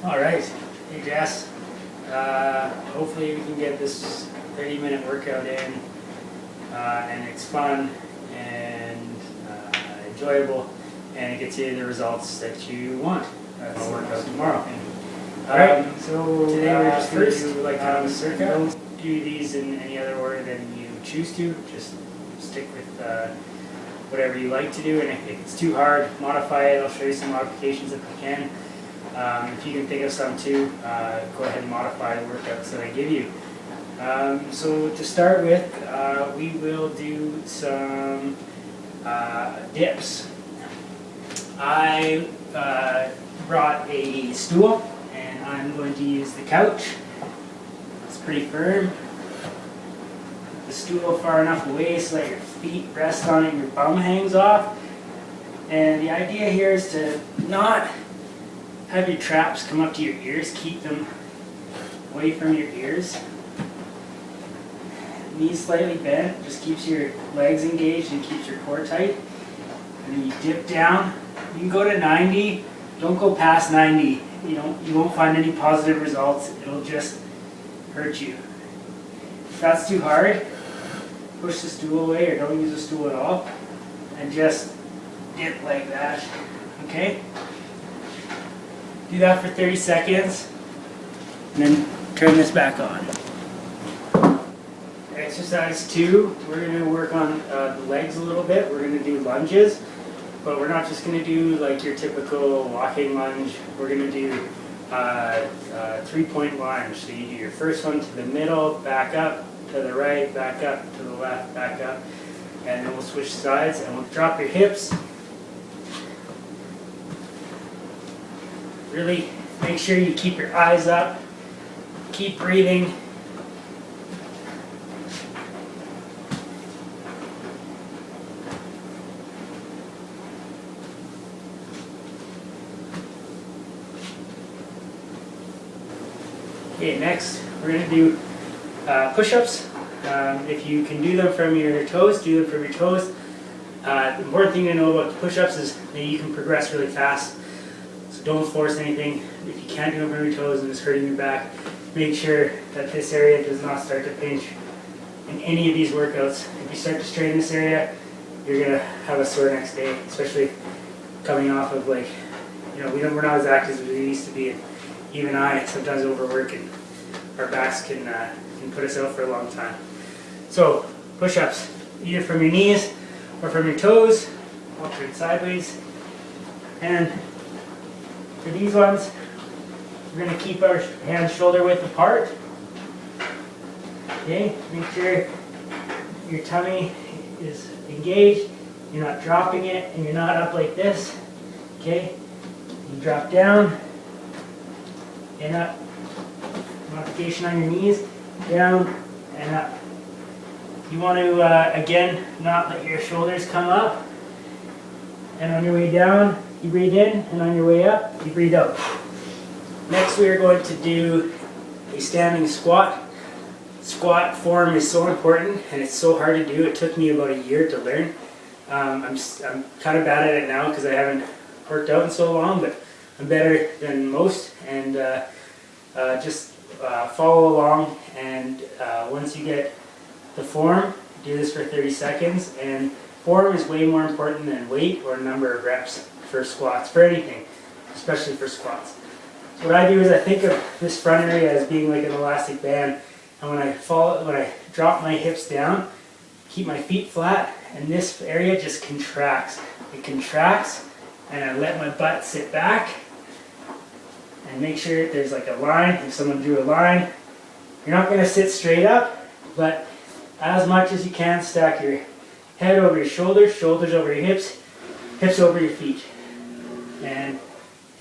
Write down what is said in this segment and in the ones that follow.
All right, hey Jess. Hopefully we can get this 30-minute workout in, and it's fun and enjoyable, and it gets you the results that you want. That's the workout tomorrow. So today we're just going to do like don't do these in any other order than you choose to. Just stick with whatever you like to do, and if it's too hard, modify it. I'll show you some modifications if I can. If you can think of some too, go ahead and modify the workouts that I give you. So to start with, we will do some dips. I brought a stool and I'm going to use the couch. It's pretty firm. Put the stool far enough away so that your feet rest on it and your bum hangs off. And the idea here is to not have your traps come up to your ears, keep them away from your ears. Knees slightly bent, just keeps your legs engaged and keeps your core tight. And then you dip down. You can go to 90, don't go past 90. You won't find any positive results, it'll just hurt you. If that's too hard, push the stool away or don't use the stool at all and just dip like that, okay? Do that for 30 seconds, and then turn this back on. Exercise 2, we're going to work on the legs a little bit. We're going to do lunges, but we're not just going to do like your typical walking lunge. We're going to do 3-point lunge. So you do your first one to the middle, back up, to the right, back up, to the left, back up, and then we'll switch sides and we'll drop your hips. Really make sure you keep your eyes up, keep breathing. Okay, next we're going to do push-ups. If you can do them from your toes, do them from your toes. The important thing to know about the push-ups is that you can progress really fast. So don't force anything. If you can't do them from your toes and it's hurting your back, make sure that this area does not start to pinch in any of these workouts. If you start to strain this area, you're going to have a sore next day, especially coming off of we're not as active as we used to be. And even I sometimes overwork and our backs can put us out for a long time. So push-ups, either from your knees or from your toes. I'll turn sideways. And for these ones, we're going to keep our hands shoulder width apart. Okay, make sure your tummy is engaged, you're not dropping it, and you're not up like this. Okay, you drop down and up. Modification on your knees, down and up. You want to, again, not let your shoulders come up. And on your way down, you breathe in, and on your way up, you breathe out. Next, we are going to do a standing squat. Squat form is so important, and it's so hard to do. It took me about a year to learn. I'm kind of bad at it now because I haven't worked out in so long, but I'm better than most. And just follow along, and once you get the form, do this for 30 seconds. And form is way more important than weight or number of reps for squats, for anything, especially for squats. So what I do is I think of this front area as being like an elastic band, and when I drop my hips down, keep my feet flat, and this area just contracts. It contracts, and I let my butt sit back, and make sure there's like a line. If someone drew a line, you're not going to sit straight up, but as much as you can, stack your head over your shoulders, shoulders over your hips, hips over your feet, and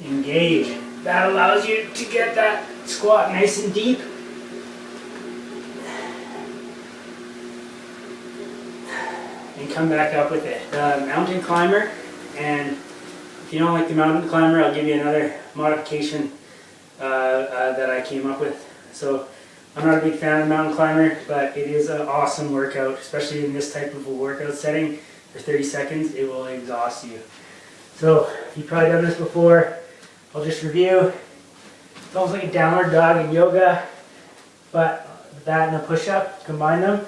engage. That allows you to get that squat nice and deep. And come back up with it. The mountain climber, and if you don't like the mountain climber, I'll give you another modification that I came up with. So I'm not a big fan of the mountain climber, but it is an awesome workout, especially in this type of a workout setting. For 30 seconds, it will exhaust you. So you've probably done this before. I'll just review. It's almost like a downward dog in yoga, but that and a push-up, combine them,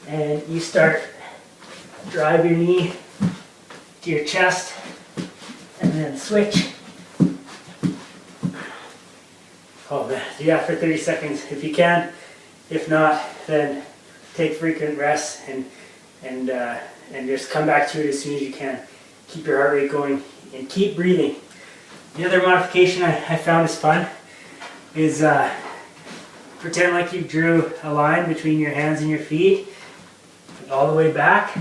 and you start, drive your knee to your chest, and then switch. Oh man, do that for 30 seconds if you can. If not, then take frequent rests and just come back to it as soon as you can. Keep your heart rate going and keep breathing. The other modification I found is fun is pretend like you drew a line between your hands and your feet all the way back,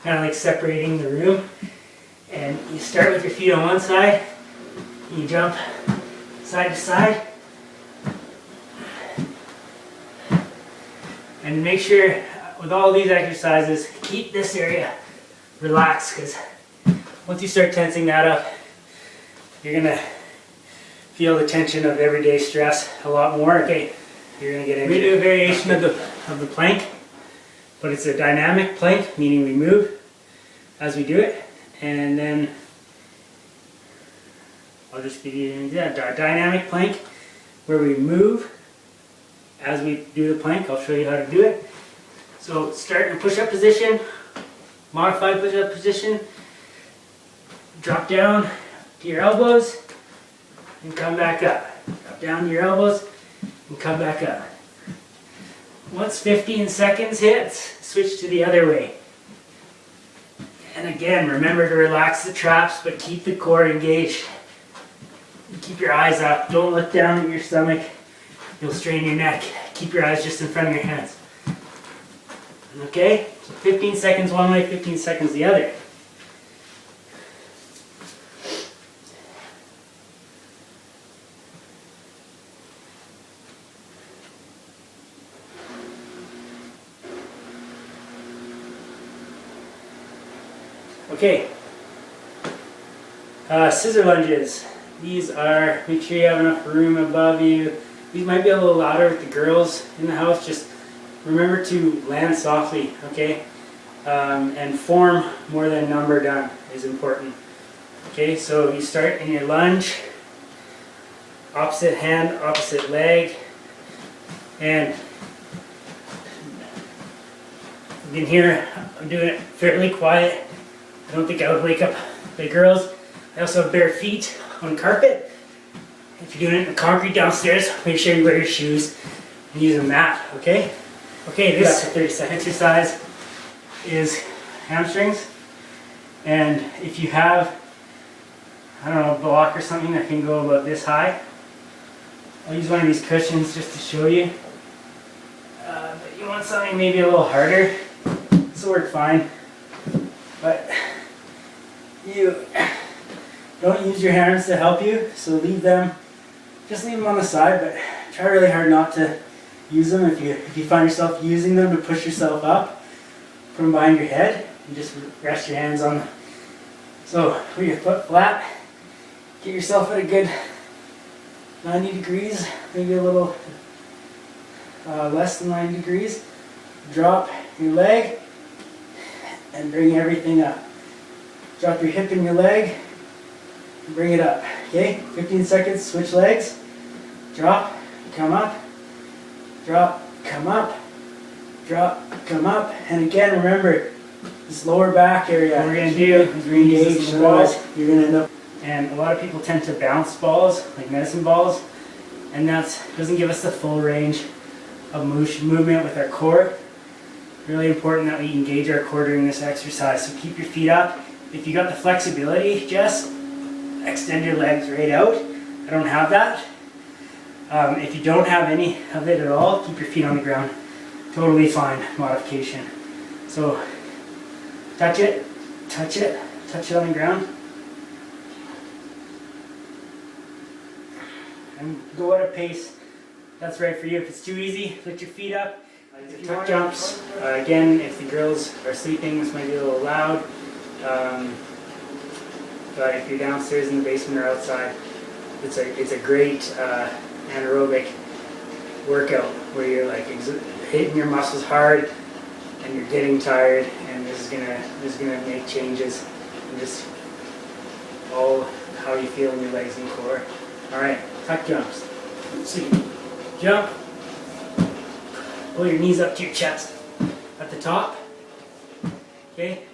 kind of like separating the room. And you start with your feet on one side, you jump side to side, and make sure with all these exercises, keep this area relaxed, because once you start tensing that up, you're gonna feel the tension of everyday stress a lot more. Okay, you're gonna get into. We do a variation of the plank, but it's a dynamic plank, meaning we move as we do it, and then I'll just give you a dynamic plank where we move as we do the plank. I'll show you how to do it. So start in push-up position, modified push-up position, drop down to your elbows and come back up. Drop down to your elbows and come back up. Once 15 seconds hits, switch to the other way. And again, remember to relax the traps, but keep the core engaged. Keep your eyes up. Don't look down at your stomach. You'll strain your neck. Keep your eyes just in front of your hands. Okay? So 15 seconds one way, 15 seconds the other. Okay, scissor lunges. These are, make sure you have enough room above you. These might be a little louder with the girls in the house. Just remember to land softly, okay? And form more than number done is important. Okay, so you start in your lunge, opposite hand, opposite leg, and you can hear I'm doing it fairly quiet. I don't think I would wake up the girls. I also have bare feet on carpet. If you're doing it in the concrete downstairs, make sure you wear your shoes and use a mat, okay? Okay, this 30-second exercise is hamstrings. And if you have, I don't know, a block or something that can go about this high, I'll use one of these cushions just to show you. But you want something maybe a little harder. This will work fine. But you don't use your hands to help you, so just leave them on the side, but try really hard not to use them. If you find yourself using them to push yourself up, put them behind your head and just rest your hands on them. So put your foot flat, get yourself at a good 90 degrees, maybe a little less than 90 degrees. Drop your leg and bring everything up. Drop your hip in your leg and bring it up. Okay, 15 seconds, switch legs. Drop, come up, drop, come up, drop, come up. And again, remember, this lower back area, what we're going to do is we're going to use the balls. You're going to end up, and a lot of people tend to bounce balls, like medicine balls, and that doesn't give us the full range of movement with our core. Really important that we engage our core during this exercise. So keep your feet up. If you got the flexibility, just extend your legs right out. I don't have that. If you don't have any of it at all, keep your feet on the ground. Totally fine modification. So touch it on the ground. And go at a pace that's right for you. If it's too easy, lift your feet up. Tuck jumps. Again, if the girls are sleeping, this might be a little loud. But if you're downstairs in the basement or outside, it's a great anaerobic workout where you're like hitting your muscles hard and you're getting tired, and this is gonna make changes in just all how you feel in your legs and core. All right, tuck jumps. So you jump, pull your knees up to your chest at the top, okay?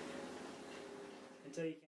Until you can